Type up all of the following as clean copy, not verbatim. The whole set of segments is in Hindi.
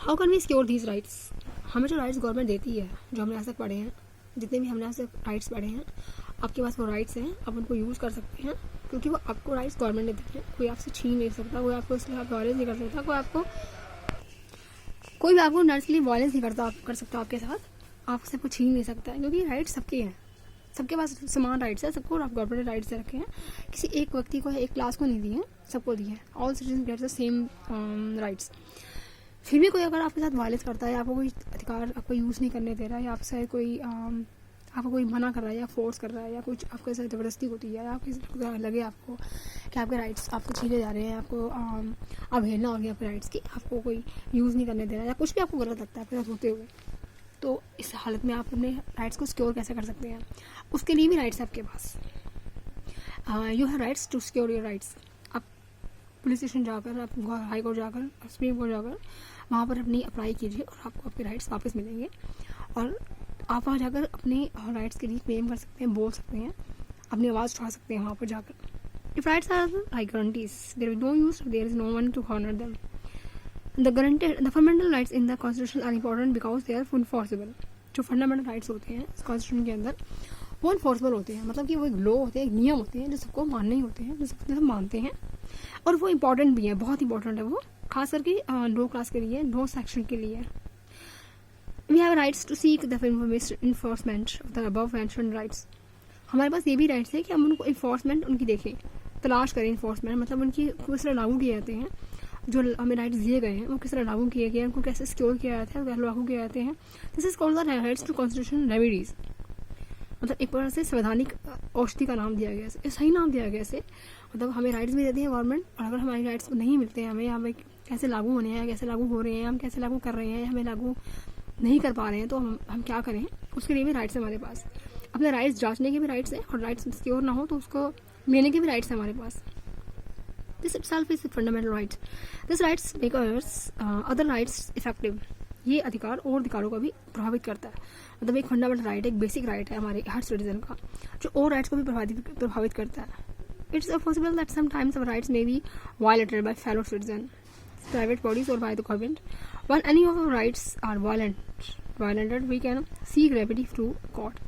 How can we secure these rights? हमें जो राइट्स गवर्नमेंट देती है, जो हमने आज तक पढ़े हैं, जितने भी हमने आज तक राइट्स पढ़े हैं, आपके पास वो राइट्स हैं, आप उनको यूज़ कर सकते हैं, क्योंकि वो आपको राइट्स गवर्नमेंट ने दिए हैं। कोई आपसे छीन नहीं सकता, कोई आपको इसलिए आप वायलेंस नहीं कर सकता, कोई भी आपको नर्सली वायलेंस नहीं कर सकता आपके साथ, आपसे कुछ छीन नहीं सकता है, क्योंकि राइट्स सबके हैं, सबके पास समान राइट्स है, सबको गवर्नमेंट ने राइट्स दे रखे हैं। किसी एक व्यक्ति को, एक क्लास को नहीं दिए हैं, सबको दिए हैं। All citizen get the same rights. फिर भी कोई अगर आपके साथ वायलेंस करता है, आपको कोई अधिकार आपको यूज़ नहीं करने दे रहा है, या आपसे कोई आपको कोई मना कर रहा है या फोर्स कर रहा है, या कुछ आपके साथ ज़बरदस्ती होती है, या आपके लगे आपको कि आपके राइट्स आपको छीने जा रहे हैं, आपको अवहेलना हो गई आपके राइट्स की, आपको कोई यूज़ नहीं करने दे रहा है, या कुछ भी आपको गलत लगता है आपके साथ होते हुए, तो इस हालत में आप अपने राइट्स को सिक्योर कैसे कर सकते हैं? उसके लिए भी राइट्स है आपके पास। You have rights to secure your rights. आप पुलिस स्टेशन जाकर, आप हाई कोर्ट जाकर, सुप्रीम कोर्ट जाकर वहाँ पर अपनी अप्लाई कीजिए और आपको आपके राइट्स वापस मिलेंगे, और आप वहाँ जाकर अपने राइट्स के लिए क्लेम कर सकते हैं, बोल सकते हैं, अपनी आवाज़ उठा सकते हैं वहाँ पर जाकर। If rights are like guarantees, there is no use, there is no one to honour them. The fundamental rights in the constitution are important because they are enforceable. जो फंडामेंटल राइट्स होते हैं कॉन्स्टिट्यूशन के अंदर, वो इन्फोर्सेबल होते हैं, मतलब कि वो एक लॉ होते हैं, एक नियम होते हैं जो सबको मानने ही होते हैं, जो सब मानते हैं, और वो इम्पॉर्टेंट भी है, बहुत इंपॉर्टेंट है वो, खास करके लो क्लास के लिए, लो सेक्शन के लिए। We have rights to seek the enforcement of the above mentioned rights. हमारे पास ये भी राइट्स है कि हम उनको इन्फोर्समेंट उनकी देखें, तलाश करें इन्फोर्समेंट, मतलब उनकी किस तरह लागू किए जाते हैं, जो हमें राइट्स दिए गए हैं वो किस तरह लागू किए गए हैं, उनको कैसे सिक्योर किया जाता है, लागू किए जाते हैं। This is called the rights to constitution remedies. मतलब एक प्रकार से संवैधानिक औषधि का नाम दिया गया है, सही नाम दिया गया है। मतलब हमें राइट्स भी देती है गवर्नमेंट, और अगर हमारी राइट्स नहीं मिलते हैं हमें कैसे लागू होने हैं, कैसे लागू हो रहे हैं, हम कैसे लागू कर रहे हैं, हमें लागू नहीं कर पा रहे हैं, तो हम क्या करें, उसके लिए भी राइट्स है हमारे पास। अपने राइट्स जांचने के भी राइट्स हैं, और राइट्स सिक्योर ना हो तो उसको लेने के भी राइट्स हैं हमारे पास। This itself is a fundamental right. This rights make other rights effective. ये अधिकार और अधिकारों को भी प्रभावित करता है। मतलब एक फंडामेंटल राइट, एक बेसिक राइट है हमारे हर सिटीजन का, जो और राइट्स को भी प्रभावित करता है। It's possible that sometimes our rights may be violated by fellow citizens, private bodies, or by the government. When any of our rights are violated, we can seek remedy through court.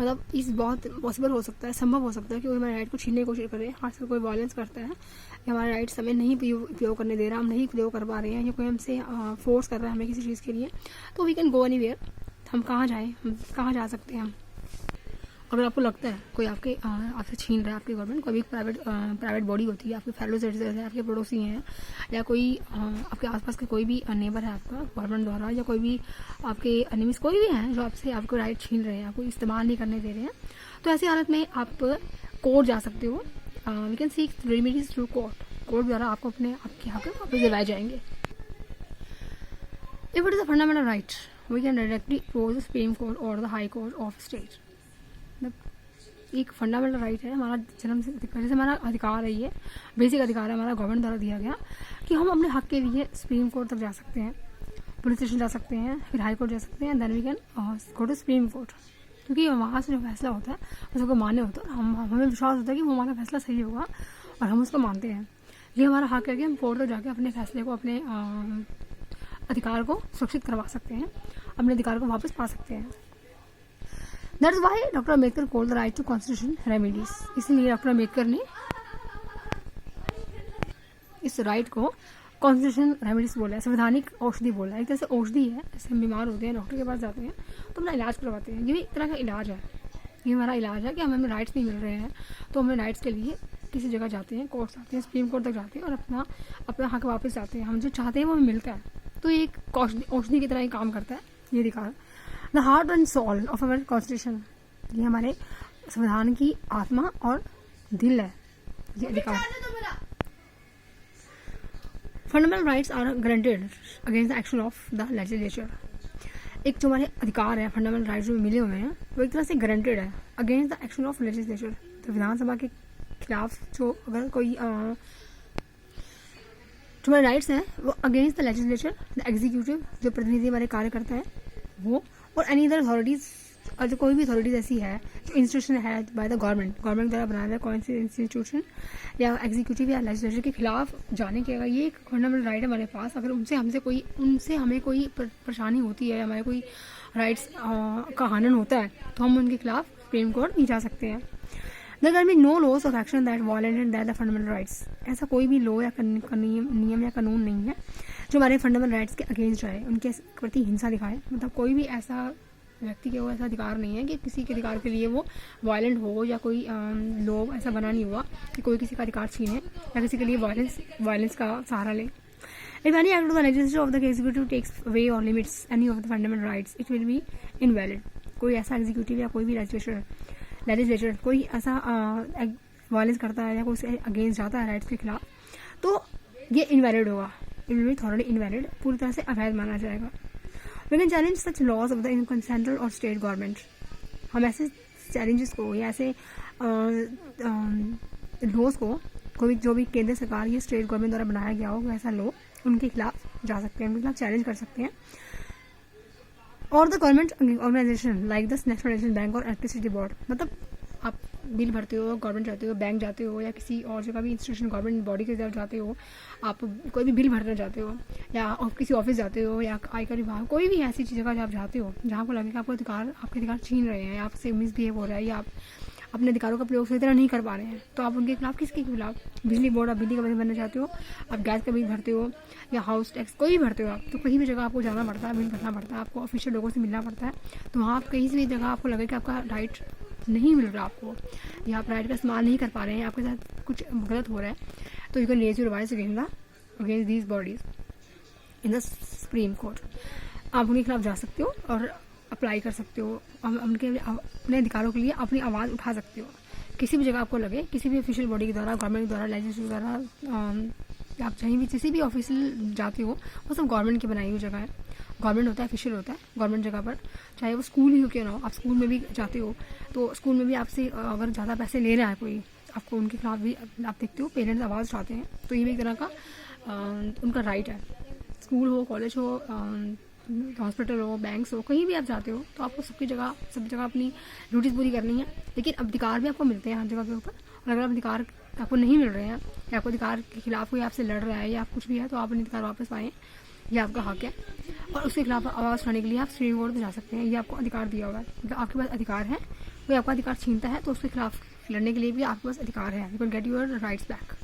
मतलब इस बहुत पॉसिबल हो सकता है, संभव हो सकता है कि कोई हमारे राइट को छीनने की कोशिश करे, खासकर कोई वायलेंस करता है, या हमारे राइट्स हमें नहीं उपयोग करने दे रहा, हम नहीं उपयोग कर पा रहे हैं, या कोई हमसे फोर्स कर रहा है हमें किसी चीज़ के लिए, तो वी कैन गो एनीवेयर। हम कहाँ जाएँ, हम कहाँ जा सकते हैं? अगर आपको लगता है कोई आपसे छीन रहा है, आपकी गवर्नमेंट, कोई भी प्राइवेट बॉडी होती है, आपके फेलो सिटीजन है, आपके पड़ोसी हैं, या कोई आपके आसपास के कोई भी नेबर है आपका गवर्नमेंट द्वारा, या कोई भी आपके एनिमीज कोई भी हैं जो आपको राइट छीन रहे हैं, आपको इस्तेमाल नहीं करने दे रहे हैं, तो ऐसी हालत में आप कोर्ट जा सकते हो। We can seek remedies through court द्वारा आपको आपके हक वापस दिलाए जाएंगे। If it is a fundamental right, we can directly approach the supreme court और the high court of state. एक फंडामेंटल राइट है, हमारा जन्म से जैसे हमारा अधिकार है, ये बेसिक अधिकार है हमारा, गवर्नमेंट द्वारा दिया गया, कि हम अपने हक के लिए सुप्रीम कोर्ट तक जा सकते हैं, पुलिस स्टेशन जा सकते हैं, फिर हाई कोर्ट जा सकते हैं, then we can go to supreme court, क्योंकि वहाँ से जो फैसला होता है उसको मान्य होता है, हमें विश्वास होता है कि वो हमारा फैसला सही होगा, और हम उसको मानते हैं। ये हमारा हक है कि हम कोर्ट तक जाके अपने फैसले को, अपने अधिकार को सुरक्षित करवा सकते हैं, अपने अधिकार को वापस पा सकते हैं। That's why doctor Ambedkar called the right to constitution remedies. इसलिए डॉक्टर अम्बेडकर ने इस राइट को कॉन्स्टिट्यूशन रेमेडीज बोला है, संवैधानिक औषधि बोला है। एक तरह से औषधि है, जैसे हम बीमार होते हैं, डॉक्टर के पास जाते हैं तो अपना इलाज करवाते हैं, ये भी एक तरह का इलाज है। ये हमारा इलाज है कि हमें राइट्स नहीं मिल रहे हैं, तो हमें राइट्स के लिए किसी जगह जाते हैं, कोर्ट जाते हैं, सुप्रीम कोर्ट तक जाते हैं, और अपना हक वापस जाते हैं, हम जो चाहते हैं वो हमें मिलता है। तो ये एक औषधि की तरह ही काम करता है ये अधिकार। The heart and soul of our constitution, ये हमारे संविधान की आत्मा और दिल है ये अधिकार। Fundamental rights are granted against the action of the legislature. एक जो हमारे अधिकार है, फंडामेंटल राइट्स जो मिले हुए हैं, वो एक तरह से ग्रांटेड है against the action of legislature. तो विधानसभा के खिलाफ जो अगर कोई जो हमारे राइट्स हैं वो against the legislature, the executive जो प्रतिनिधि हमारे कार्य करता है वो, और एनी अदर अथॉरिटीज और कोई भी अथॉरिटीज ऐसी है जो इंस्टीट्यूशन है बाय द गवर्नमेंट द्वारा बनाया गया कौन सी इंस्टीट्यूशन या एग्जीक्यूटिव या लेजिस्लेचर के खिलाफ जाने के, अगर ये एक फंडामेंटल राइट है हमारे पास, अगर उनसे हमें कोई परेशानी होती है, हमारे कोई राइट्स का हनन होता है, तो हम उनके खिलाफ सुप्रीम कोर्ट नहीं जा सकते हैं। There can be no laws of action that violate the fundamental rights. ऐसा कोई भी लॉ या नियम या कानून नहीं है जो हमारे फंडामेंटल राइट्स के अगेंस्ट जाए, उनके प्रति हिंसा दिखाए। मतलब कोई भी ऐसा व्यक्ति के वो ऐसा अधिकार नहीं है कि किसी के अधिकार के लिए वो वायलेंट हो, या कोई लॉ ऐसा बना नहीं हुआ कि कोई किसी का अधिकार छीने या किसी के लिए वायलेंस का सहारा ले। If any act of the legislature of the executive takes away or limits any of the fundamental rights, it will be invalid. कोई ऐसा एग्जीक्यूटिव या कोई भी लेजिस्लेचर कोई ऐसा वायलेंस करता है या कोई उसके अगेंस्ट जाता है राइट्स के खिलाफ, तो ये इनवैलिड होगा, it will be thoroughly invalid, पूरी तरह से अवैध माना जाएगा। We can challenge such laws of the central और स्टेट गवर्नमेंट। हम ऐसे चैलेंजेस को या ऐसे लॉज को कोई जो भी केंद्र सरकार या स्टेट गवर्नमेंट द्वारा बनाया गया हो ऐसा लॉ, उनके खिलाफ जा सकते हैं, उनके खिलाफ चैलेंज कर सकते हैं। और the government organisation like the national national bank और इलेक्ट्रिसिटी बोर्ड, मतलब आप बिल भरते हो, गवर्नमेंट जाते हो, बैंक जाते हो, या किसी और जगह भी इंस्टीट्यूशन गवर्नमेंट बॉडी के तरफ जाते हो, आप कोई भी बिल भरना चाहते हो, या किसी ऑफिस जाते हो, या आयकर विभाग, कोई भी ऐसी जगह आप जाते हो जहाँ को लगे कि आपके अधिकार छीन रहे हैं, आपसे मिसबिहेव हो रहा है, या आप अपने अधिकारों का प्रयोग सही तरह नहीं कर पा रहे हैं, तो आप उनके खिलाफ किसके खिलाफ? बिजली बोर्ड, आप बिजली का बिल भरना चाहते हो, आप गैस का बिल भरते हो, या हाउस टैक्स कोई भी भरते हो आप, तो कहीं भी जगह आपको जाना पड़ता है, बिल भरना पड़ता है, आपको ऑफिशियल लोगों से मिलना पड़ता है। तो वहाँ आप कहीं से भी जगह आपको लगे कि आपका राइट नहीं मिल रहा आपको, या आप राइट का इस्तेमाल नहीं कर पा रहे हैं, आपके साथ कुछ गलत हो रहा है, तो you can raise your voice against these bodies in the supreme court. आप उनके खिलाफ जा सकते हो और अप्लाई कर सकते हो, अपने अधिकारों के लिए अपनी आवाज़ उठा सकते हो। किसी भी जगह आपको लगे, किसी भी ऑफिशियल बॉडी के द्वारा, गवर्नमेंट द्वारा, लेजिस्लेचर द्वारा, आप कहीं भी किसी भी ऑफिशियल जाते हो, वो सब गवर्नमेंट की बनाई हुई जगह है, गवर्नमेंट होता है, ऑफिशियल होता है गवर्नमेंट जगह पर, चाहे वो स्कूल ही हो क्यों ना हो। आप स्कूल में भी जाते हो, तो स्कूल में भी आपसे अगर ज़्यादा पैसे ले रहा है कोई, आपको उनके खिलाफ भी आप देखते हो पेरेंट्स आवाज़ उठाते हैं, तो ये भी एक तरह का उनका राइट है। स्कूल हो, कॉलेज हो, हॉस्पिटल हो, बैंक्स हो, कहीं भी आप जाते हो, तो आपको सब जगह अपनी ड्यूटीज़ पूरी करनी है, लेकिन अधिकार भी आपको मिलते हैं हर जगह के ऊपर। और अगर अधिकार आपको नहीं मिल रहे हैं, या आपको अधिकार के खिलाफ कोई आपसे लड़ रहा है, या आप कुछ भी है, तो आप अपने अधिकार वापस पाएँ, ये आपका हक है। और उसके खिलाफ आवाज़ उठाने के लिए आप सुप्रीम कोर्ट में जा सकते हैं, ये आपको अधिकार दिया हुआ है। मतलब आपके पास अधिकार है, कोई आपका अधिकार छीनता है, तो उसके खिलाफ लड़ने के लिए भी आपके पास अधिकार है, you can get your rights back.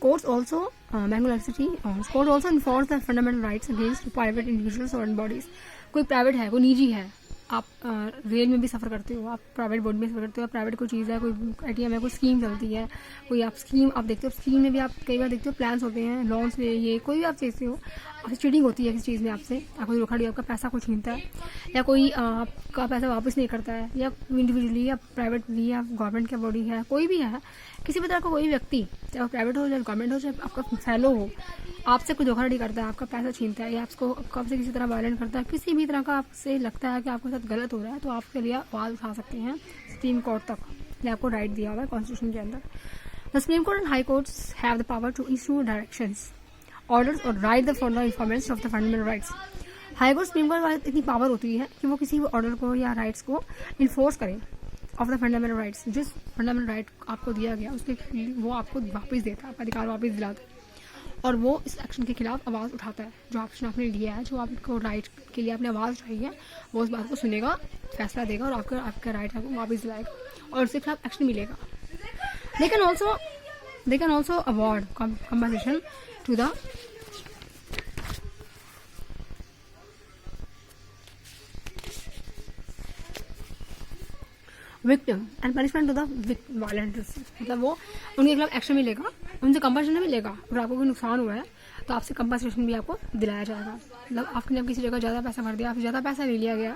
Courts also enforce the fundamental rights against private individuals or bodies. कोई प्राइवेट है, कोई निजी है, आप रेल में भी सफ़र करते हो, आप प्राइवेट बोर्ड में सफ़र करते हो, प्राइवेट कोई चीज़ है, कोई ATM है, कोई स्कीम चलती है, कोई आप स्कीम आप देखते हो, स्कीम में भी आप कई बार देखते हो प्लान्स होते हैं, लोन्स में, ये कोई भी आप देखते हो, आपसे चीटिंग होती है किसी चीज़ में आपसे, या कोई धोखाधड़ी, आपका पैसा कोई छीनता है, या कोई आपका पैसा वापस नहीं करता है, या इंडिविजुअली या प्राइवेटली या गवर्नमेंट का बॉडी है, कोई भी है, किसी भी तरह का कोई व्यक्ति, चाहे वो प्राइवेट हो, चाहे गवर्नमेंट हो, चाहे आपका फेलो हो, आपसे कोई धोखाधड़ी करता है, आपका पैसा छीनता है, या आपसे किसी तरह वायलेंट करता है, किसी भी तरह का आपसे लगता है कि आपके साथ गलत हो रहा है, तो आपके लिए आवाज़ उठा सकते हैं सुप्रीम कोर्ट तक। ये आपको राइट दिया हुआ है कॉन्स्टिट्यूशन के अंदर। The supreme court and high courts have the power to issue directions, orders और right the for the information of the fundamental rights. High court supreme court इतनी पावर होती है कि वो किसी भी ऑर्डर को या राइट्स को इन्फोर्स करें ऑफ द फंडामेंटल राइट्स। जिस फंडामेंटल राइट आपको दिया गया उसके वो आपको वापस देता है, आपका अधिकार वापस दिलाता है, और वो इस एक्शन के खिलाफ आवाज़ उठाता है। जो एक्शन आपने लिया है, जो आपको राइट के लिए आपने आवाज़ उठाई है, वो उस बात को सुनेगा, फैसला देगा, और आपका राइट आपको वापस दिलाएगा, और उसके खिलाफ एक्शन मिलेगा। They can also award compensation to the victim and punishment to the violators. मतलब वो उनके खिलाफ एक्शन मिलेगा, उनसे कंपनसेशन मिलेगा। अगर आपको कोई नुकसान हुआ है तो आपसे कंपनसेशन भी आपको दिलाया जाएगा। मतलब आपने किसी जगह ज़्यादा पैसा भर दिया, आपसे ज़्यादा पैसा ले लिया गया,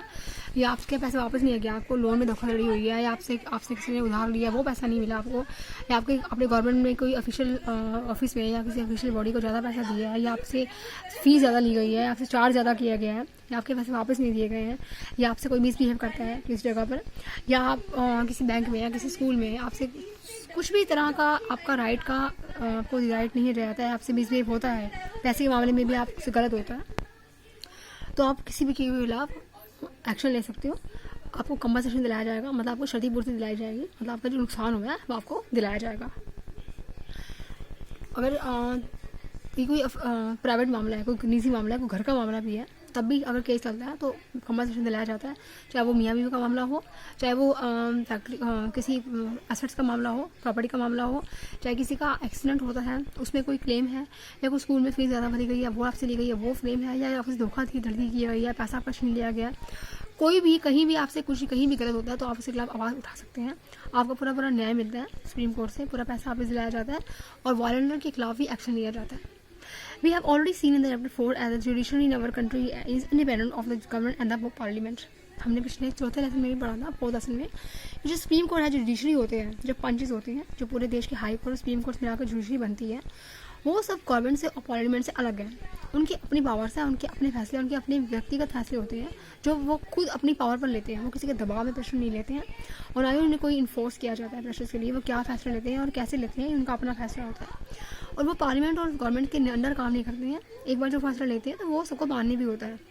या आपके पैसे वापस नहीं गया, आपको लोन में धोखाधड़ी हुई है, या आपसे किसी ने उधार लिया, वो पैसा नहीं मिला आपको, या अपने गवर्नमेंट में कोई ऑफिशियल ऑफिस में या किसी ऑफिशियल बॉडी को ज़्यादा पैसा दिया है, या आपसे फीस ज़्यादा ली गई है, आपसे चार्ज ज़्यादा किया गया है, या आपके पैसे वापस नहीं दिए गए हैं, या आपसे कोई मिसबिहेव करता है किसी जगह पर, या आप किसी बैंक में या किसी स्कूल में आपसे कुछ भी तरह का आपका राइट का कोई राइट नहीं रहता है, आपसे मिसबिहेव होता है, पैसे के मामले में भी आपसे गलत होता है, तो आप किसी भी के खिलाफ एक्शन ले सकते हो, आपको कंपनसेशन दिलाया जाएगा, मतलब आपको क्षतिपूर्ति दिलाई जाएगी, मतलब आपका जो नुकसान हुआ है वो आपको दिलाया जाएगा। अगर ये कोई प्राइवेट मामला है, कोई निजी मामला है, कोई घर का मामला भी है, तब भी अगर केस चलता है तो कंपनसेशन दिलाया जाता है, चाहे वो मियाँ बीवी का मामला हो, चाहे वो फैक्ट्री किसी एसेट्स का मामला हो, प्रॉपर्टी का मामला हो, चाहे किसी का एक्सीडेंट होता है उसमें कोई क्लेम है, या कोई स्कूल में फीस ज़्यादा भरी गई है वो आपसे ली गई है वो क्लेम है, या आपसे धोखा की धड़की की गई है, पैसा आपका छीन लिया गया, कोई भी कहीं भी आपसे कुछ कहीं भी गलत होता है तो आप उसके खिलाफ आवाज़ उठा सकते हैं, आपको पूरा न्याय मिलता है सुप्रीम कोर्ट से, पूरा पैसा वापस दिलाया जाता है और वॉलंटियर के खिलाफ भी एक्शन लिया जाता है। We have already seen in the chapter 4 as the judiciary in our country is independent of the government and the parliament. हमने पिछले चौथे लेसन में भी पढ़ा था, 4th लेसन में, जो सुप्रीम कोर्ट है, जो जुडिशरी होते हैं, जो पंचेस होते हैं, जो पूरे देश के हाई कोर्ट सुप्रीम कोर्ट मिलाकर जुडिशरी बनती है, वो सब गवर्नमेंट से और पार्लियामेंट से अलग है। उनकी अपनी पावर्स है, उनके अपने फैसले, उनके अपने व्यक्तिगत फैसले होते हैं जो वो खुद अपनी पावर पर लेते हैं, वो किसी के दबाव में प्रेशर नहीं लेते हैं और ना ही उन्हें कोई इन्फोर्स किया जाता है प्रेशर के लिए। वो क्या फैसला लेते हैं और कैसे लेते हैं, उनका अपना फैसला होता है और वो पार्लियामेंट और गवर्नमेंट के अंडर काम नहीं करते हैं। एक बार जो फैसला लेते हैं तो वो सबको मानने भी होता है।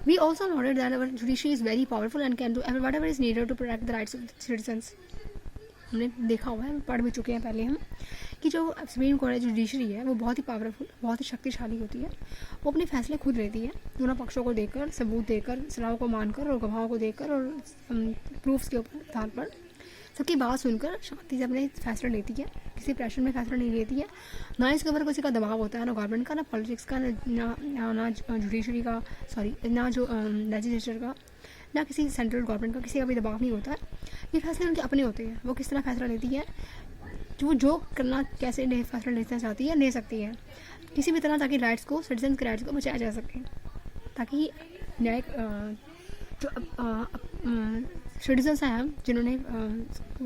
We also noted that our judiciary is very powerful and can do whatever is needed to protect the rights of the citizens. हमने देखा हुआ है, पढ़ भी चुके हैं पहले हम, कि जो सुप्रीम कोर्ट है, जुडिशरी है, वो बहुत ही पावरफुल, बहुत ही शक्तिशाली होती है। वो अपने फैसले खुद लेती है, दोनों पक्षों को देखकर, सबूत देकर, सलाह को मानकर और गवाहों को देखकर और प्रूफ्स के आधार पर सबकी बात सुनकर शांति से अपने फैसला लेती है, किसी प्रेशर में फैसला नहीं लेती है, ना इसके ऊपर किसी का दबाव होता है, ना गवर्नमेंट का, ना पॉलिटिक्स का, ना जुडिशरी का, सॉरी ना जो लेजिस्लेचर का, ना किसी सेंट्रल गवर्नमेंट का, किसी का भी दबाव नहीं होता है। ये फैसले उनके अपने होते हैं, वो किस तरह फैसला लेती है, जो करना कैसे फैसला लेना चाहती है ले सकती है किसी भी तरह, ताकि राइट्स को, सिटीजन के राइट्स को बचाया जा सके, ताकि न्याय जो सिटीजन्स हैं जिन्होंने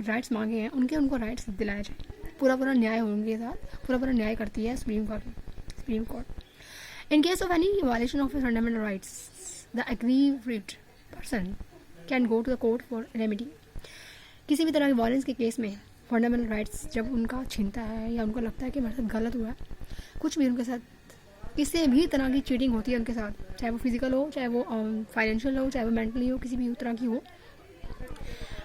राइट्स मांगे हैं उनको राइट्स दिलाया जाए। पूरा न्याय उनके साथ, पूरा न्याय करती है supreme court. In case of any violation of fundamental rights the aggrieved person can go to the court for remedy. किसी भी तरह की वायलेंस के केस में फंडामेंटल राइट्स जब उनका छीनता है या उनको लगता है कि मेरे साथ गलत हुआ है, कुछ भी उनके साथ किसी भी तरह की चीटिंग होती है उनके साथ, चाहे वो फिजिकल हो, चाहे वो फाइनेंशियल हो, चाहे वो मेंटली हो, किसी भी तरह की हो,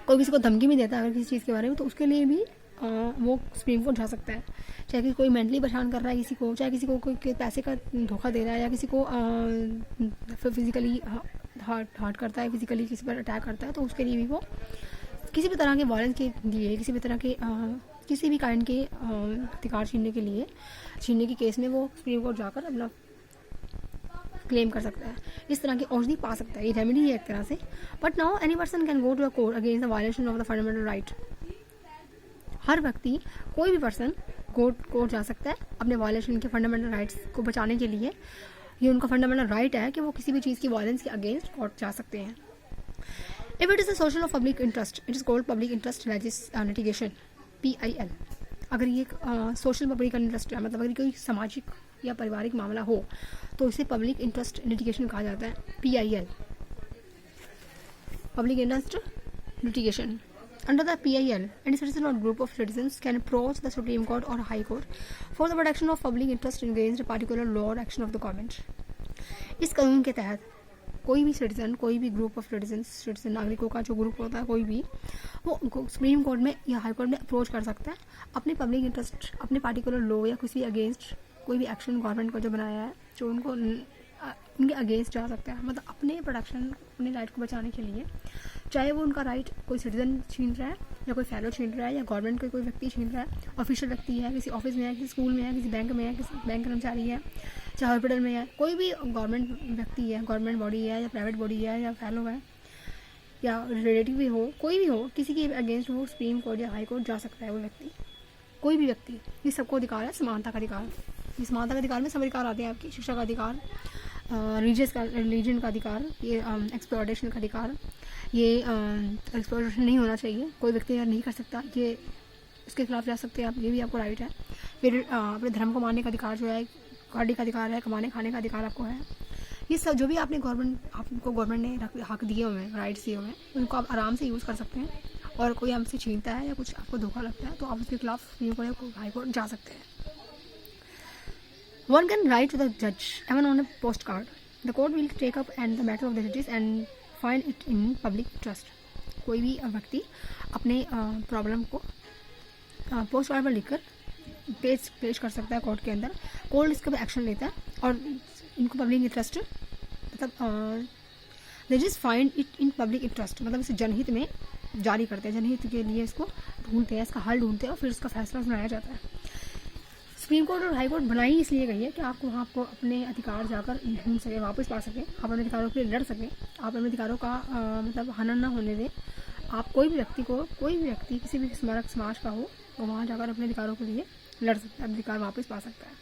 कोई किसी को धमकी भी देता है अगर किसी चीज़ के बारे में, तो उसके लिए भी वो सुप्रीम कोर्ट जा सकता है। चाहे कि कोई मेंटली परेशान कर रहा है किसी को, चाहे किसी को कोई पैसे का धोखा दे रहा है, या किसी को फिजिकली हर्ट करता है, फिजिकली किसी पर अटैक करता है, तो उसके लिए भी वो किसी भी तरह के वायलेंस के लिए, किसी भी तरह के किसी भी काइंड के अधिकार छीनने के केस में वो सुप्रीम कोर्ट जाकर अपना क्लेम कर सकता है, इस तरह की औषधि पा सकता है। ये रेमेडी है एक तरह से। But now any person can go to a court against the violation of the fundamental right. हर व्यक्ति, कोई भी पर्सन कोर्ट जा सकता है अपने वायलेशन के फंडामेंटल राइट्स को बचाने के लिए। ये उनका फंडामेंटल राइट है कि वो किसी भी चीज़ की वायलेंस के अगेंस्ट कोर्ट जा सकते हैं। If it is a social or public interest, it is called public interest litigation, PIL. अगर ये सोशल पब्लिक इंटरेस्ट है, मतलब अगर कोई सामाजिक या पारिवारिक मामला हो तो इसे पब्लिक इंटरेस्ट लिटिगेशन कहा जाता है, PIL, public interest litigation. Under the PIL, any citizen or group of citizens can approach the Supreme Court or High Court for the protection of public interest against a particular law or action of the government. इस कानून के तहत कोई भी सिटीजन, कोई भी ग्रुप ऑफ सिटीजन नागरिकों का जो ग्रुप होता है कोई भी, वो सुप्रीम कोर्ट में या हाई कोर्ट में अप्रोच कर सकता है अपने पब्लिक इंटरेस्ट, अपने पार्टिकुलर लॉ या किसी अगेंस्ट कोई भी एक्शन गवर्नमेंट को जो बनाया है जो उनको उनके अगेंस्ट जा सकता है, मतलब अपने प्रोटेक्शन, अपने राइट को बचाने के लिए। चाहे वो उनका राइट कोई सिटीजन छीन रहा है या कोई फेलो छीन रहा है या गवर्नमेंट का कोई व्यक्ति छीन रहा है, ऑफिशियल व्यक्ति है, किसी ऑफिस में है, किसी स्कूल में है, किसी बैंक में है, किसी बैंक कर्मचारी है, चाहे हॉस्पिटल में है, कोई भी गवर्नमेंट व्यक्ति है, गवर्नमेंट बॉडी है या प्राइवेट बॉडी है या फेलो है या रिलेटिव भी हो, कोई भी हो, किसी के अगेंस्ट वो सुप्रीम कोर्ट या हाई कोर्ट जा सकता है वो व्यक्ति, कोई भी व्यक्ति। ये सबको अधिकार है, समानता का अधिकार। ये समानता का अधिकार में सब अधिकार आते हैं आपकी, शिक्षा का अधिकार, रिलीजन का अधिकार, ये एक्सप्लॉयटेशन का अधिकार, ये एक्सप्लॉयटेशन नहीं होना चाहिए, कोई व्यक्ति अगर नहीं कर सकता ये उसके खिलाफ जा सकते हैं आप, ये भी आपको राइट है। फिर अपने धर्म को मानने का अधिकार जो है, गाड़ी का अधिकार है, कमाने खाने का अधिकार आपको है। ये सब जो भी आपको गवर्नमेंट ने हक दिए हुए हैं, राइट्स दिए हुए हैं, उनको आप आराम से यूज़ कर सकते हैं। और कोई हमसे छीनता है या कुछ आपको धोखा लगता है तो आप उसके खिलाफ सुप्रीम कोर्ट या हाई कोर्ट जा सकते हैं। One can write to the judge even on a postcard. The court will take up and the matter of the judges and find it in public trust. कोई भी व्यक्ति अपने प्रॉब्लम को पोस्ट कार्ड पर लिखकर पेश कर सकता है कोर्ट के अंदर। कोर्ट इसका भी एक्शन लेता है और इनको पब्लिक इंटरेस्ट मतलब they just find it in public interest, मतलब इसे जनहित में जारी करते हैं, जनहित के लिए इसको ढूंढते हैं, इसका हल ढूंढते हैं और फिर इसका फैसला सुनाया जाता है। सुप्रीम कोर्ट और हाई कोर्ट बनाई इसलिए गई है कि आपको वहाँ आपको अपने अधिकार जाकर ढूंढ सके, वापस पा सकें, आप अपने अधिकारों के लिए लड़ सकें, आप अपने अधिकारों का मतलब हनन ना होने दें। आप कोई भी व्यक्ति किसी भी स्मारक समाज का हो तो वहाँ जाकर अपने अधिकारों के लिए लड़ सकता है, अधिकार वापस पा सकता है।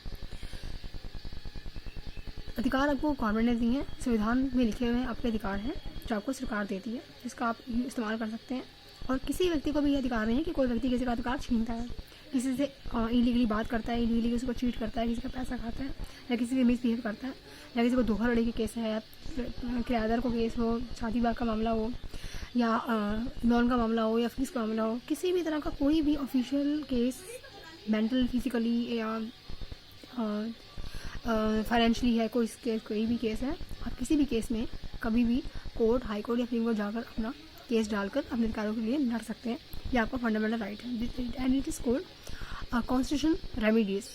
अधिकार आपको गवर्नमेंट ने दिए हैं, संविधान में लिखे हुए आपके अधिकार हैं जो आपको सरकार देती है, जिसका आप इस्तेमाल कर सकते हैं। और किसी व्यक्ति को भी ये अधिकार नहीं है कि कोई व्यक्ति किसी का अधिकार छीनता है, किसी से इलीगली बात करता है, इलीगली किसी को चीट करता है, किसी का पैसा खाता है, या किसी से मिसबिहेव करता है, या किसी को धोखाधड़ी के केस है, या किराएदार को केस हो, शादी ब्याह का मामला हो, या लोन का मामला हो, या फीस का मामला हो, किसी भी तरह का कोई भी ऑफिशियल केस, मेंटल फिजिकली या फाइनेंशियली है, कोई भी केस है, आप किसी भी केस में कभी भी कोर्ट, हाई कोर्ट या सुप्रीम कोर्ट जाकर अपना केस डालकर अपने अधिकारों के लिए लड़ सकते हैं। ये आपका फंडामेंटल राइट है and it is called constitution remedies.